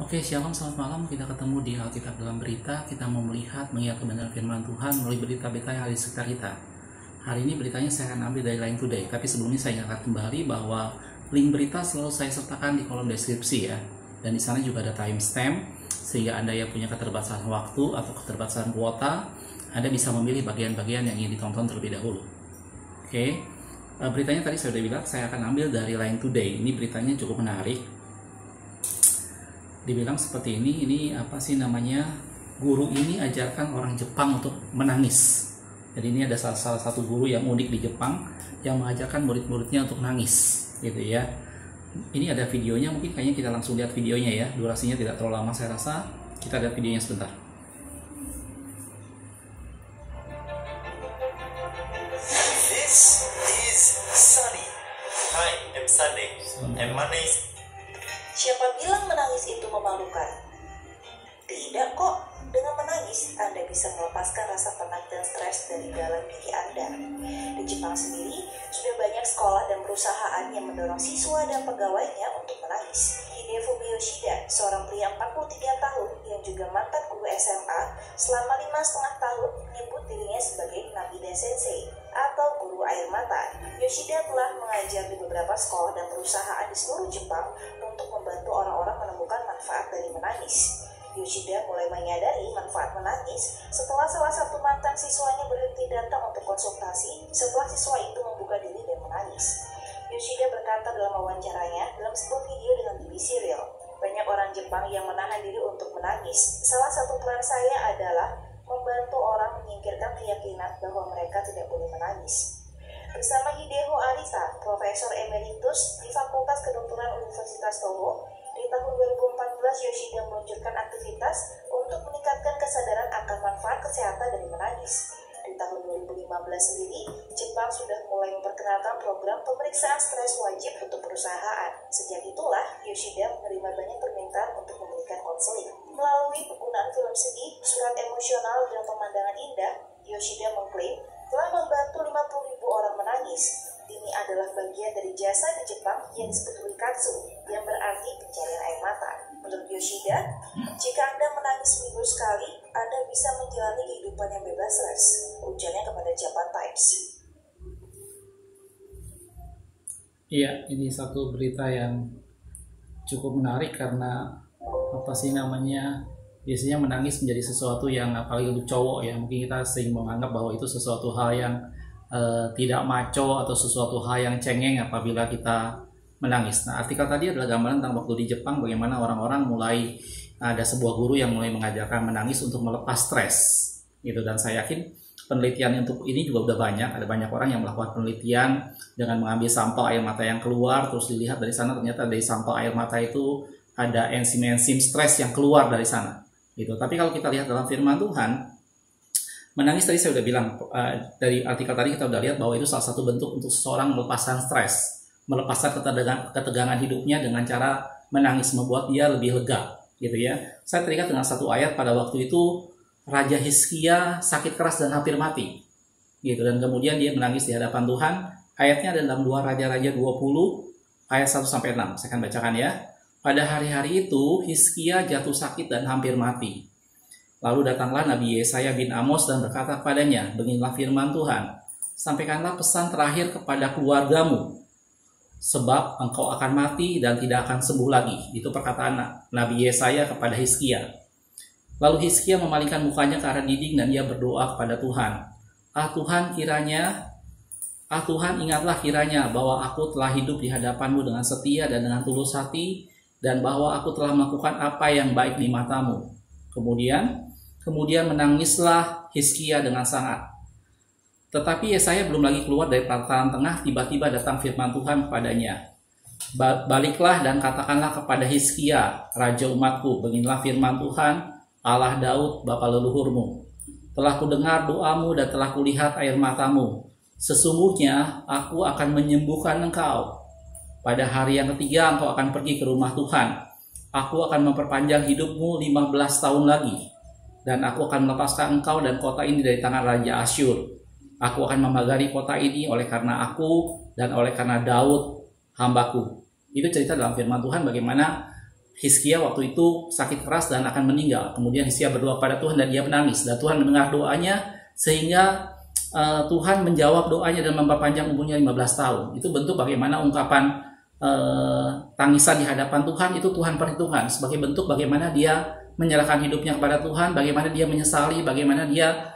Oke, shalom, selamat malam. Kita ketemu di Alkitab dalam Berita. Kita mau melihat, mengingat kebenaran firman Tuhan melalui berita-berita yang ada di sekitar kita. Hari ini beritanya saya akan ambil dari Line Today. Tapi sebelumnya saya ingatkan kembali bahwa link berita selalu saya sertakan di kolom deskripsi ya. Dan di sana juga ada timestamp, sehingga Anda yang punya keterbatasan waktu atau keterbatasan kuota, Anda bisa memilih bagian-bagian yang ingin ditonton terlebih dahulu. Oke, beritanya tadi saya sudah bilang, saya akan ambil dari Line Today. Ini beritanya cukup menarik. Dibilang seperti ini apa sih namanya, guru ini ajarkan orang Jepang untuk menangis. Jadi ini ada salah satu guru yang unik di Jepang yang mengajarkan murid-muridnya untuk nangis gitu ya. Ini ada videonya, mungkin kayaknya kita langsung lihat videonya ya, durasinya tidak terlalu lama saya rasa. Kita lihat videonya sebentar. This is Sunny. Hi, I'm Sunny. I'm Manis. Siapa bilang menangis itu memalukan? Tidak kok, dengan menangis Anda bisa melepaskan rasa penat dan stres dari dalam diri Anda. Di Jepang sendiri, sudah banyak sekolah dan perusahaan yang mendorong siswa dan pegawainya untuk menangis. Hidefumi Yoshida, seorang pria 43 tahun yang juga mantan guru SMA, selama 5,5 tahun menyebut dirinya sebagai Nabide Sensei atau guru air mata. Yoshida telah mengajar di beberapa sekolah dan perusahaan di seluruh Jepang untuk membantu orang-orang menemukan manfaat dari menangis. Yoshida mulai menyadari manfaat menangis setelah salah satu mantan siswanya berhenti datang untuk konsultasi setelah siswa itu membuka diri dan menangis. Yoshida berkata dalam wawancaranya dalam sebuah video dengan BBC Real, banyak orang Jepang yang menahan diri untuk menangis. Salah satu peran saya adalah membantu orang menyingkirkan keyakinan bahwa mereka tidak boleh menangis. Bersama Hideo Arita, Profesor Emeritus di Fakultas Kedokteran Universitas Toho, di tahun 2014 Yoshida meluncurkan aktivitas untuk meningkatkan kesadaran akan manfaat kesehatan dari menangis. Di tahun 2015 sendiri, Jepang sudah mulai memperkenalkan program pemeriksaan stres wajib untuk perusahaan. Sejak itulah, Yoshida menerima banyak permintaan untuk memberikan konseling. Melalui penggunaan film sedih, surat emosional, dan pemandangan indah, Yoshida mengklaim telah membantu 50.000 orang menangis. Ini adalah bagian dari jasa di Jepang yang disebut Rikatsu, yang berarti pencarian air mata. Menurut Yoshida, jika Anda menangis seminggu sekali, Anda bisa menjalani kehidupan yang bebas stres, ujarnya kepada Japan Times. Iya, ini satu berita yang cukup menarik karena apa sih namanya, biasanya menangis menjadi sesuatu yang apalagi untuk cowok ya, mungkin kita sering menganggap bahwa itu sesuatu hal yang tidak maco atau sesuatu hal yang cengeng apabila kita menangis. Nah, artikel tadi adalah gambaran tentang waktu di Jepang bagaimana orang-orang mulai ada sebuah guru yang mulai mengajarkan menangis untuk melepas stres gitu. Dan saya yakin penelitian untuk ini juga udah banyak, ada banyak orang yang melakukan penelitian dengan mengambil sampel air mata yang keluar, terus dilihat dari sana ternyata dari sampel air mata itu ada enzim-enzim stres yang keluar dari sana gitu. Tapi kalau kita lihat dalam firman Tuhan, menangis tadi saya udah bilang, dari artikel tadi kita udah lihat bahwa itu salah satu bentuk untuk seseorang melepaskan stres, melepaskan ketegangan hidupnya dengan cara menangis, membuat dia lebih lega gitu ya. Saya teringat dengan satu ayat pada waktu itu Raja Hizkia sakit keras dan hampir mati gitu, dan kemudian dia menangis di hadapan Tuhan. Ayatnya ada dalam 2 Raja-Raja 20 ayat 1-6. Saya akan bacakan ya. Pada hari-hari itu Hizkia jatuh sakit dan hampir mati. Lalu datanglah Nabi Yesaya bin Amos dan berkata kepadanya, beginilah firman Tuhan, sampaikanlah pesan terakhir kepada keluargamu, sebab engkau akan mati dan tidak akan sembuh lagi. Itu perkataan Nabi Yesaya kepada Hizkia. Lalu Hizkia memalingkan mukanya ke arah dinding dan ia berdoa kepada Tuhan. Tuhan, ingatlah kiranya bahwa aku telah hidup di hadapanmu dengan setia dan dengan tulus hati, dan bahwa aku telah melakukan apa yang baik di matamu. Kemudian menangislah Hizkia dengan sangat. Tetapi Yesaya belum lagi keluar dari pelataran tengah, tiba-tiba datang firman Tuhan kepadanya. Baliklah dan katakanlah kepada Hizkia, raja umatku, beginilah firman Tuhan, Allah Daud, bapa leluhurmu. Telah kudengar doamu dan telah kulihat air matamu. Sesungguhnya aku akan menyembuhkan engkau. Pada hari yang ketiga engkau akan pergi ke rumah Tuhan. Aku akan memperpanjang hidupmu 15 tahun lagi. Dan aku akan melepaskan engkau dan kota ini dari tangan Raja Asyur. Aku akan memagari kota ini oleh karena aku dan oleh karena Daud hambaku. Itu cerita dalam firman Tuhan bagaimana Hizkia waktu itu sakit keras dan akan meninggal. Kemudian Hizkia berdoa pada Tuhan dan dia menangis. Dan Tuhan mendengar doanya sehingga Tuhan menjawab doanya dan memperpanjang umurnya 15 tahun. Itu bentuk bagaimana ungkapan tangisan di hadapan Tuhan itu Tuhan perhitungkan. Sebagai bentuk bagaimana dia menyerahkan hidupnya kepada Tuhan, bagaimana dia menyesali, bagaimana dia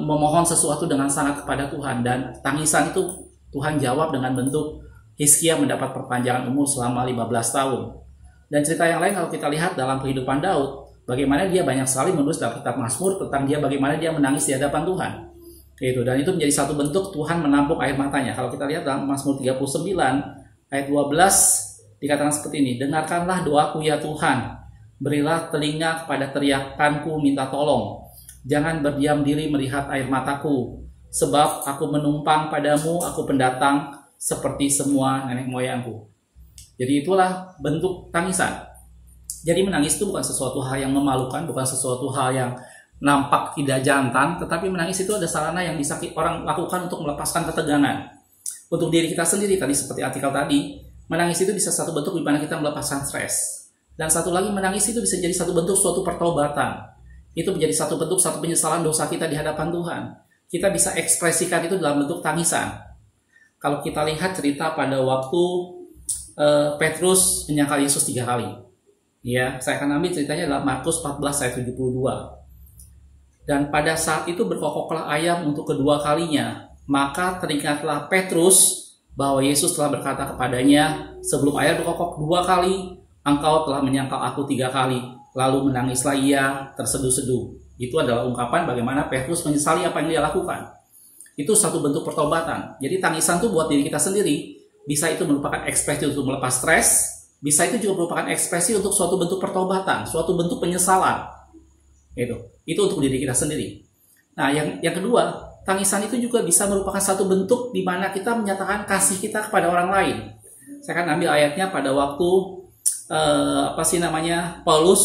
memohon sesuatu dengan sangat kepada Tuhan. Dan tangisan itu Tuhan jawab dengan bentuk Hizkia mendapat perpanjangan umur selama 15 tahun. Dan cerita yang lain kalau kita lihat dalam kehidupan Daud, bagaimana dia banyak sekali menulis dalam kitab Mazmur tentang dia bagaimana dia menangis di hadapan Tuhan. Gitu. Dan itu menjadi satu bentuk Tuhan menampung air matanya. Kalau kita lihat dalam Mazmur 39 ayat 12 dikatakan seperti ini, dengarkanlah doaku ya Tuhan, berilah telinga kepada teriakanku minta tolong. Jangan berdiam diri melihat air mataku, sebab aku menumpang padamu, aku pendatang seperti semua nenek moyangku. Jadi itulah bentuk tangisan. Jadi menangis itu bukan sesuatu hal yang memalukan, bukan sesuatu hal yang nampak tidak jantan, tetapi menangis itu ada sarana yang bisa orang lakukan untuk melepaskan ketegangan. Untuk diri kita sendiri, tadi seperti artikel tadi, menangis itu bisa satu bentuk di mana kita melepaskan stres. Dan satu lagi, menangis itu bisa jadi satu bentuk suatu pertobatan. Itu menjadi satu bentuk, satu penyesalan dosa kita di hadapan Tuhan. Kita bisa ekspresikan itu dalam bentuk tangisan. Kalau kita lihat cerita pada waktu Petrus menyangkal Yesus 3 kali. Ya, saya akan ambil ceritanya dalam Markus 14 ayat 72. Dan pada saat itu berkokoklah ayam untuk kedua kalinya. Maka teringatlah Petrus bahwa Yesus telah berkata kepadanya, sebelum ayam berkokok 2 kali, engkau telah menyangkal aku 3 kali. Lalu menangislah ia terseduh-seduh. Itu adalah ungkapan bagaimana Petrus menyesali apa yang dia lakukan. Itu satu bentuk pertobatan. Jadi tangisan itu buat diri kita sendiri. Bisa itu merupakan ekspresi untuk melepas stres, bisa itu juga merupakan ekspresi untuk suatu bentuk pertobatan, suatu bentuk penyesalan. Itu untuk diri kita sendiri. Nah, yang kedua, tangisan itu juga bisa merupakan satu bentuk di mana kita menyatakan kasih kita kepada orang lain. Saya akan ambil ayatnya pada waktu Paulus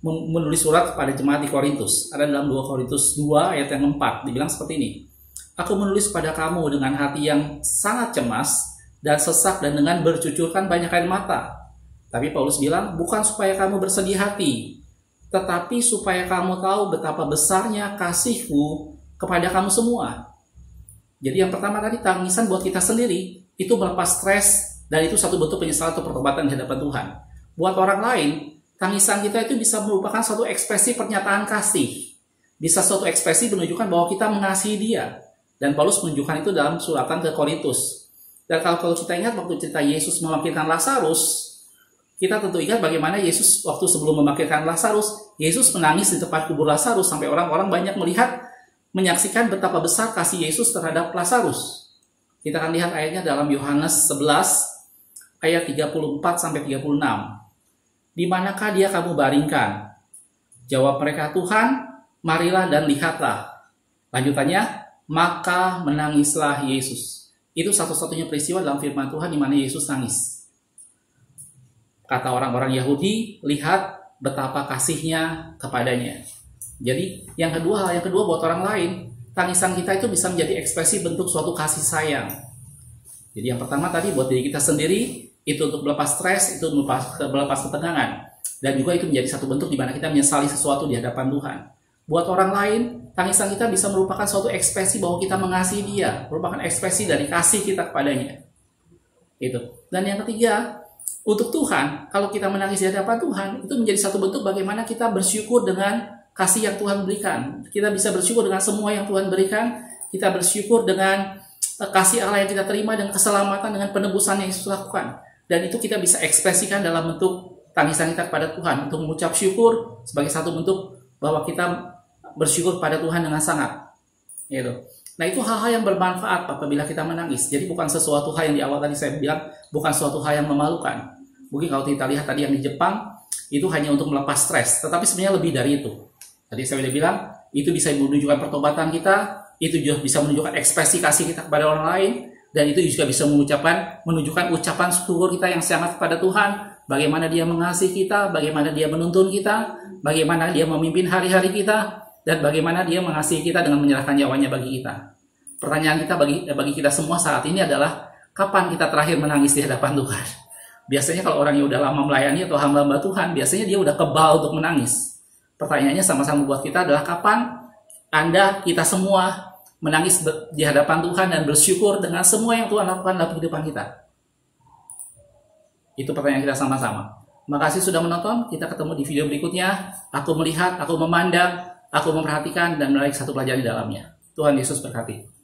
menulis surat kepada jemaat di Korintus. Ada dalam 2 Korintus 2 ayat yang 4, dibilang seperti ini. Aku menulis kepada kamu dengan hati yang sangat cemas dan sesak dan dengan bercucurkan banyak air mata. Tapi Paulus bilang, bukan supaya kamu bersedih hati, tetapi supaya kamu tahu betapa besarnya kasihku kepada kamu semua. Jadi yang pertama tadi, tangisan buat kita sendiri, itu melepas stres, dan itu satu bentuk penyesalan atau pertobatan di hadapan Tuhan. Buat orang lain, tangisan kita itu bisa merupakan suatu ekspresi pernyataan kasih. Bisa suatu ekspresi menunjukkan bahwa kita mengasihi dia. Dan Paulus menunjukkan itu dalam suratan ke Korintus. Dan kalau kita ingat waktu cerita Yesus membangkitkan Lazarus, kita tentu ingat bagaimana Yesus waktu sebelum membangkitkan Lazarus, Yesus menangis di tempat kubur Lazarus sampai orang-orang banyak menyaksikan betapa besar kasih Yesus terhadap Lazarus. Kita akan lihat ayatnya dalam Yohanes 11 ayat 34 sampai 36. Di manakah dia kamu baringkan? Jawab mereka, Tuhan, marilah dan lihatlah. Lanjutannya, maka menangislah Yesus. Itu satu-satunya peristiwa dalam firman Tuhan di mana Yesus nangis. Kata orang-orang Yahudi, lihat betapa kasihnya kepadanya. Jadi hal yang kedua buat orang lain, tangisan kita itu bisa menjadi ekspresi bentuk suatu kasih sayang. Jadi yang pertama tadi buat diri kita sendiri, itu untuk melepas stres, itu melepas ketegangan. Dan juga itu menjadi satu bentuk di mana kita menyesali sesuatu di hadapan Tuhan. Buat orang lain, tangisan kita bisa merupakan suatu ekspresi bahwa kita mengasihi dia, merupakan ekspresi dari kasih kita kepadanya. Dan yang ketiga, untuk Tuhan, kalau kita menangis di hadapan Tuhan, itu menjadi satu bentuk bagaimana kita bersyukur dengan kasih yang Tuhan berikan. Kita bisa bersyukur dengan semua yang Tuhan berikan, kita bersyukur dengan kasih Allah yang kita terima, dengan keselamatan, dengan penebusan yang Yesus lakukan. Dan itu kita bisa ekspresikan dalam bentuk tangisan kita kepada Tuhan, untuk mengucap syukur sebagai satu bentuk bahwa kita bersyukur pada Tuhan dengan sangat. Nah, itu hal-hal yang bermanfaat apabila kita menangis. Jadi bukan sesuatu hal yang di awal tadi saya bilang, bukan suatu hal yang memalukan. Mungkin kalau kita lihat tadi yang di Jepang, itu hanya untuk melepas stres. Tetapi sebenarnya lebih dari itu. Tadi saya sudah bilang, itu bisa menunjukkan pertobatan kita, itu juga bisa menunjukkan ekspresi kasih kita kepada orang lain, dan itu juga bisa menunjukkan ucapan syukur kita yang sangat kepada Tuhan, bagaimana dia mengasihi kita, bagaimana dia menuntun kita, bagaimana dia memimpin hari-hari kita, dan bagaimana dia mengasihi kita dengan menyerahkan nyawanya bagi kita. Pertanyaan kita bagi kita semua saat ini adalah, kapan kita terakhir menangis di hadapan Tuhan? Biasanya kalau orang yang udah lama melayani atau hamba-hamba Tuhan, biasanya dia udah kebal untuk menangis. Pertanyaannya sama-sama buat kita adalah kapan Anda, kita semua menangis di hadapan Tuhan dan bersyukur dengan semua yang Tuhan lakukan dalam kehidupan kita. Itu pertanyaan kita sama-sama. Makasih sudah menonton, kita ketemu di video berikutnya. Aku melihat, aku memandang, aku memperhatikan dan menarik satu pelajaran di dalamnya. Tuhan Yesus berkati.